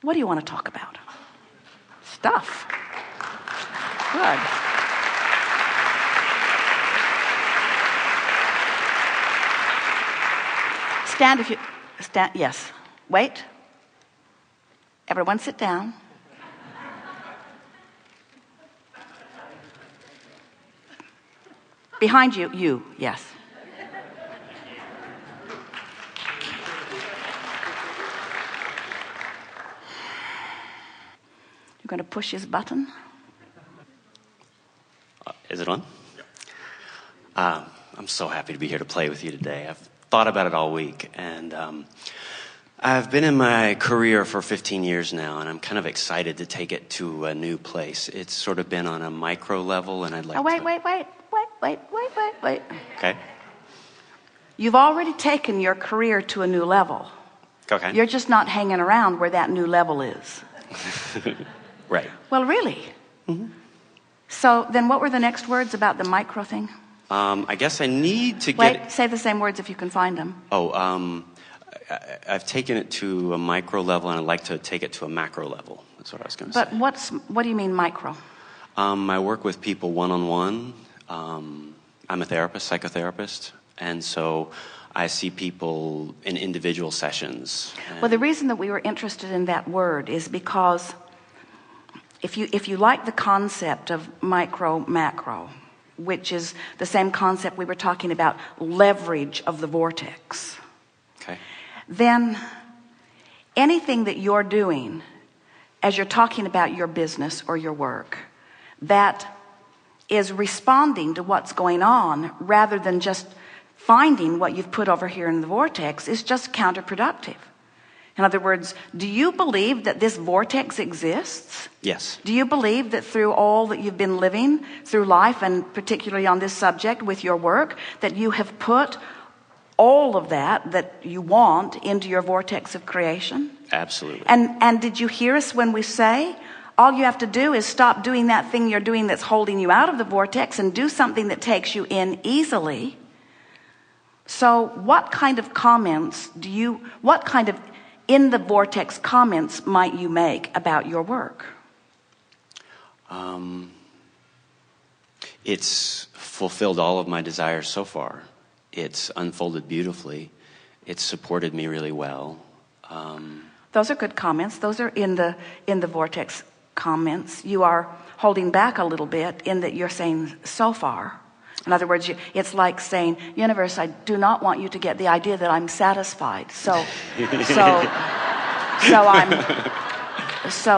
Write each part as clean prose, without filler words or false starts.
What do you want to talk about? Stuff. Good. Stand if you stand. Yes. Wait. Everyone sit down. Behind you, yes. You're going to push his button. Is it on? I'm so happy to be here to play with you today. I've thought about it all week, and I've been in my career for 15 years now, and I'm kind of excited to take it to a new place. It's sort of been on a micro level, and I'd like Wait. Okay. You've already taken your career to a new level. Okay. You're just not hanging around where that new level is. Right. Well, really? Mm-hmm. So then what were the next words about the micro thing? I guess I need to Wait, say the same words if you can find them. I've taken it to a micro level, and I'd like to take it to a macro level. That's what I was going to say. But what do you mean micro? I work with people one-on-one. I'm a therapist, psychotherapist, and so I see people in individual sessions. Well, the reason that we were interested in that word is because if you like the concept of micro, macro, which is the same concept we were talking about, leverage of the vortex, okay, then anything that you're doing as you're talking about your business or your work that is responding to what's going on rather than just finding what you've put over here in the vortex is just counterproductive. In other words, do you believe that this vortex exists? Yes. Do you believe that through all that you've been living through life, and particularly on this subject with your work, that you have put all of that you want into your vortex of creation? Absolutely. And did you hear us when we say all you have to do is stop doing that thing you're doing that's holding you out of the vortex and do something that takes you in easily? So what kind of comments what kind of in the vortex comments might you make about your work? It's fulfilled all of my desires so far. It's unfolded beautifully. It's supported me really well. Those are good comments. Those are in the vortex comments. You are holding back a little bit in that you're saying so far. In other words, it's like saying, universe, I do not want you to get the idea that I'm satisfied. So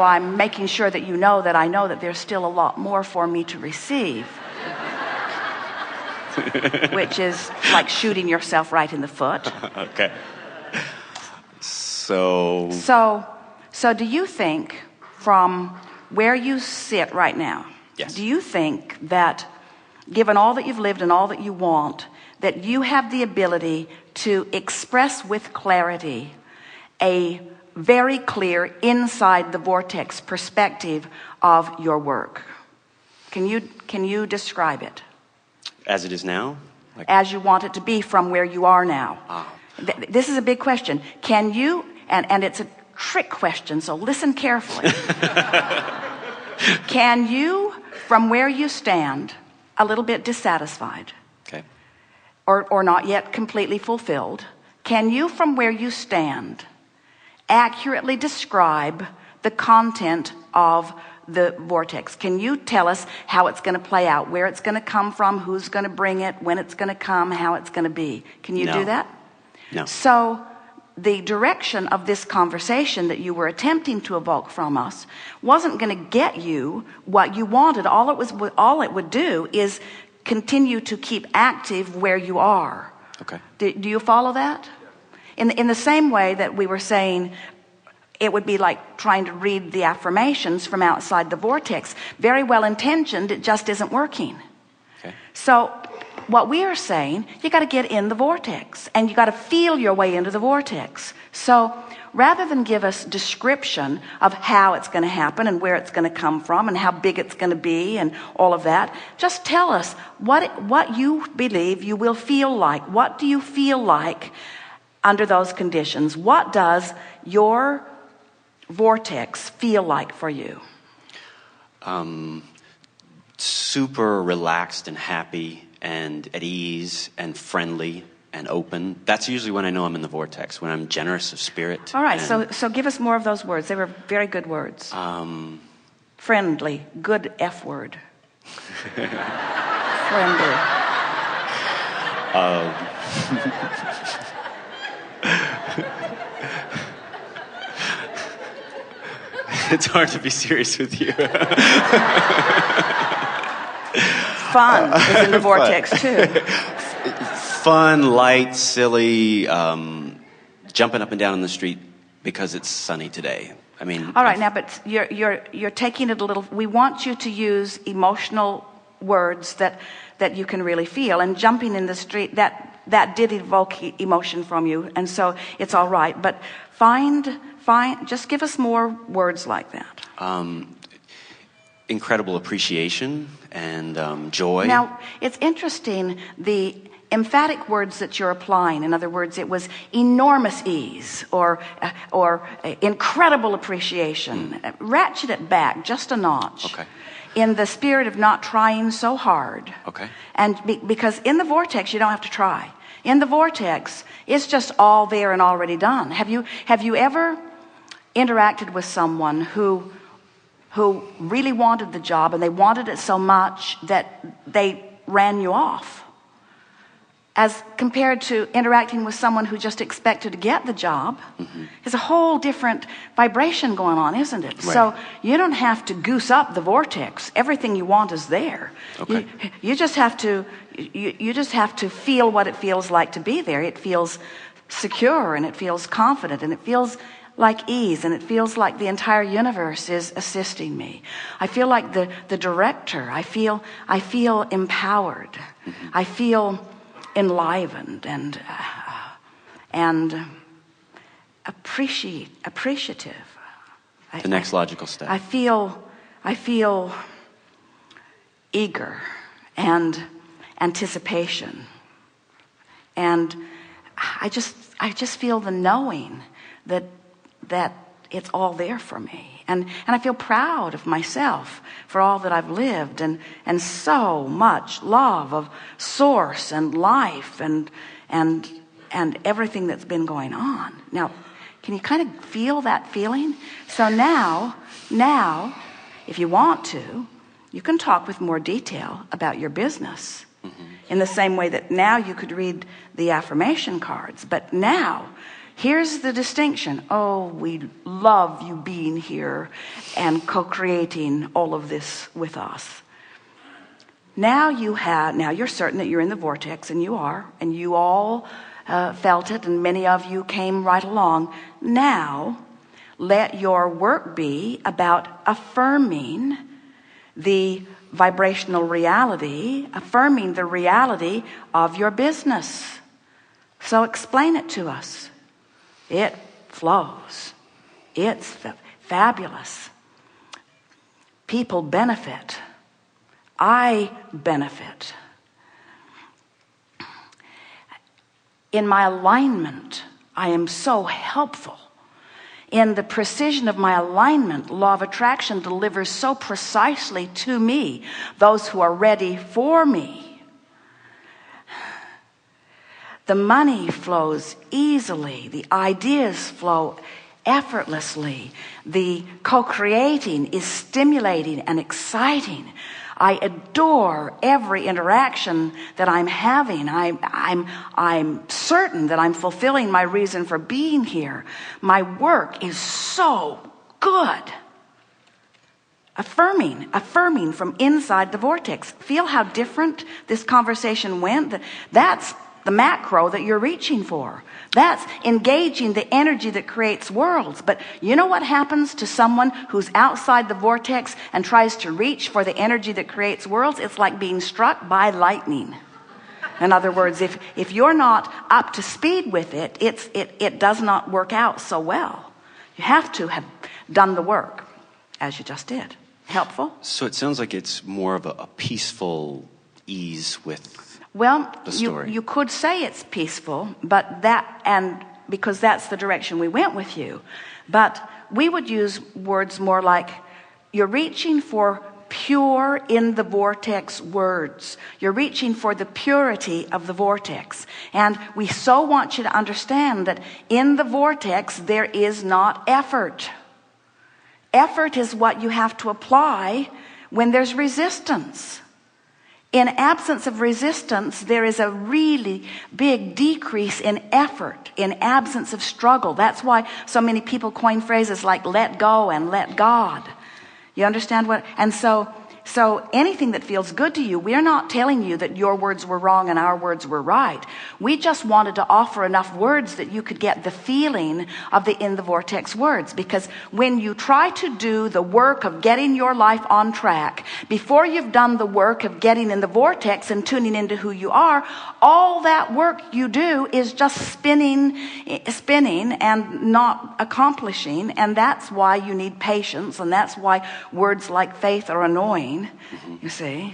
I'm making sure that you know that I know that there's still a lot more for me to receive. Which is like shooting yourself right in the foot. Okay. So do you think from where you sit right now, yes, do you think that given all that you've lived and all that you want, that you have the ability to express with clarity a very clear inside the vortex perspective of your work? Can you describe it? As it is now? As you want it to be from where you are now. This is a big question. Can you, and it's a trick question, so listen carefully. Can you, from where you stand, a little bit dissatisfied, okay, or not yet completely fulfilled, can you, from where you stand, accurately describe the content of the vortex? Can you tell us how it's going to play out, where it's going to come from, who's going to bring it, when it's going to come, how it's going to be? Can you do that? No. So the direction of this conversation that you were attempting to evoke from us wasn't going to get you what you wanted. All it would do is continue to keep active where you are. Okay. Do you follow that? In the same way that we were saying it would be like trying to read the affirmations from outside the vortex. Very well intentioned, it just isn't working. Okay. So what we are saying, you got to get in the vortex and you got to feel your way into the vortex. So rather than give us description of how it's going to happen and where it's going to come from and how big it's going to be and all of that, just tell us what you believe you will feel like. What do you feel like under those conditions? What does your vortex feel like for you? Super relaxed and happy and at ease and friendly and open. That's usually when I know I'm in the vortex, when I'm generous of spirit. All right, so give us more of those words. They were very good words. Friendly, good F word. Friendly. It's hard to be serious with you. Fun is in the vortex too. Fun, light, silly, jumping up and down on the street because it's sunny today. I mean. All right, now, but you're taking it a little. We want you to use emotional words that you can really feel. And jumping in the street, that did evoke emotion from you, and so it's all right. But just give us more words like that. Incredible appreciation and joy. Now, it's interesting, the emphatic words that you're applying. In other words, it was enormous ease or incredible appreciation. Ratchet it back just a notch. Okay. In the spirit of not trying so hard. Okay. And because in the vortex, you don't have to try. In the vortex, it's just all there and already done. Have you ever interacted with someone who really wanted the job, and they wanted it so much that they ran you off, as compared to interacting with someone who just expected to get the job? Mm-hmm. There's a whole different vibration going on, isn't it? Right. So you don't have to goose up the vortex. Everything you want is there. Okay. You just have to feel what it feels like to be there. It feels secure, and it feels confident, and it feels like ease, and it feels like the entire universe is assisting me. I feel like the director. I feel empowered. Mm-hmm. I feel enlivened and appreciative. The next logical step. I feel eager and anticipation, and I just feel the knowing that it's all there for me, and I feel proud of myself for all that I've lived, and so much love of source and life and everything that's been going on. Now, can you kind of feel that feeling? So now, if you want to, you can talk with more detail about your business. Mm-hmm. In the same way that now you could read the affirmation cards, but now, here's the distinction. Oh, we love you being here and co-creating all of this with us. Now you're certain that you're in the vortex, and you are, and you all felt it, and many of you came right along. Now, let your work be about affirming the vibrational reality, affirming the reality of your business. So explain it to us. It flows. It's fabulous. People benefit. I benefit. In my alignment, I am so helpful. In the precision of my alignment, law of attraction delivers so precisely to me those who are ready for me. The money flows easily. The ideas flow effortlessly. The co-creating is stimulating and exciting. I adore every interaction that I'm having. I'm certain that I'm fulfilling my reason for being here. My work is so good. Affirming from inside the vortex. Feel how different this conversation went. That's the macro that you're reaching for. That's engaging the energy that creates worlds. But you know what happens to someone who's outside the vortex and tries to reach for the energy that creates worlds? It's like being struck by lightning. In other words, if you're not up to speed with it, it does not work out so well. You have to have done the work, as you just did. Helpful? So it sounds like it's more of a peaceful ease with. Well, you could say it's peaceful, but because that's the direction we went with you. But we would use words more like you're reaching for pure in the vortex words. You're reaching for the purity of the vortex. And we so want you to understand that in the vortex there is not effort. Effort is what you have to apply when there's resistance. In absence of resistance, there is a really big decrease in effort, in absence of struggle. That's why so many people coin phrases like let go and let God. You understand what? And so anything that feels good to you, we're not telling you that your words were wrong and our words were right. We just wanted to offer enough words that you could get the feeling of the in the vortex words. Because when you try to do the work of getting your life on track, before you've done the work of getting in the vortex and tuning into who you are, all that work you do is just spinning and not accomplishing. And that's why you need patience. And that's why words like faith are annoying. You see,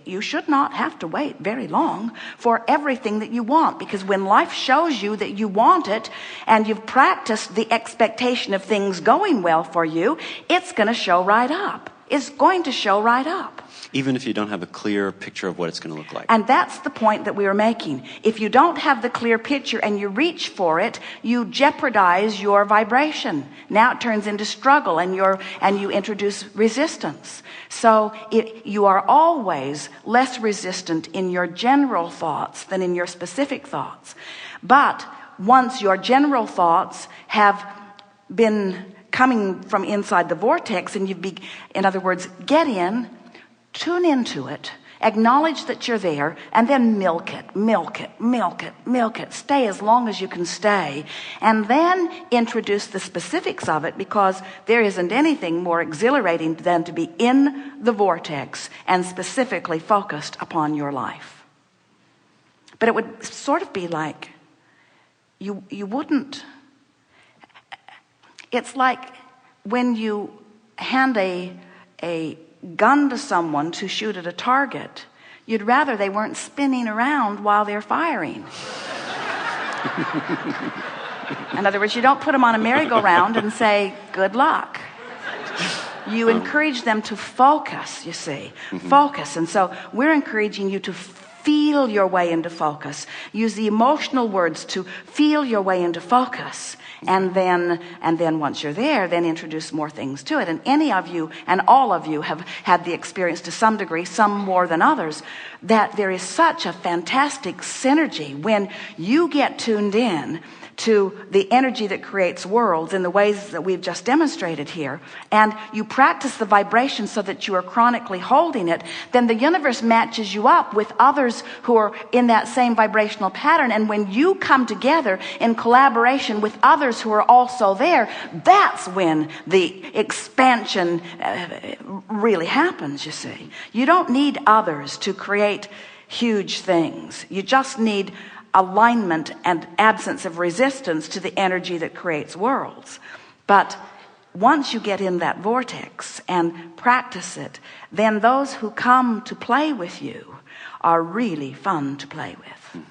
you should not have to wait very long for everything that you want, because when life shows you that you want it and you've practiced the expectation of things going well for you, it's going to show right up. It's going to show right up. Even if you don't have a clear picture of what it's going to look like. And that's the point that we were making. If you don't have the clear picture and you reach for it, you jeopardize your vibration. Now it turns into struggle and you introduce resistance. So you are always less resistant in your general thoughts than in your specific thoughts. But once your general thoughts have been coming from inside the vortex and in other words, get in, tune into it, acknowledge that you're there, and then milk it. Stay as long as you can stay. And then introduce the specifics of it, because there isn't anything more exhilarating than to be in the vortex and specifically focused upon your life. But it would sort of be like you wouldn't. It's like when you hand a gun to someone to shoot at a target, you'd rather they weren't spinning around while they're firing. In other words, you don't put them on a merry-go-round and say, good luck. You encourage them to focus, you see. Focus. And so we're encouraging you to feel your way into focus. Use the emotional words to feel your way into focus. And then once you're there, then introduce more things to it. And any of you and all of you have had the experience to some degree, some more than others, that there is such a fantastic synergy when you get tuned in to the energy that creates worlds in the ways that we've just demonstrated here, and you practice the vibration so that you are chronically holding it, then the universe matches you up with others who are in that same vibrational pattern. And when you come together in collaboration with others who are also there, that's when the expansion really happens, you see. You don't need others to create huge things. You just need alignment and absence of resistance to the energy that creates worlds. But once you get in that vortex and practice it, then those who come to play with you are really fun to play with.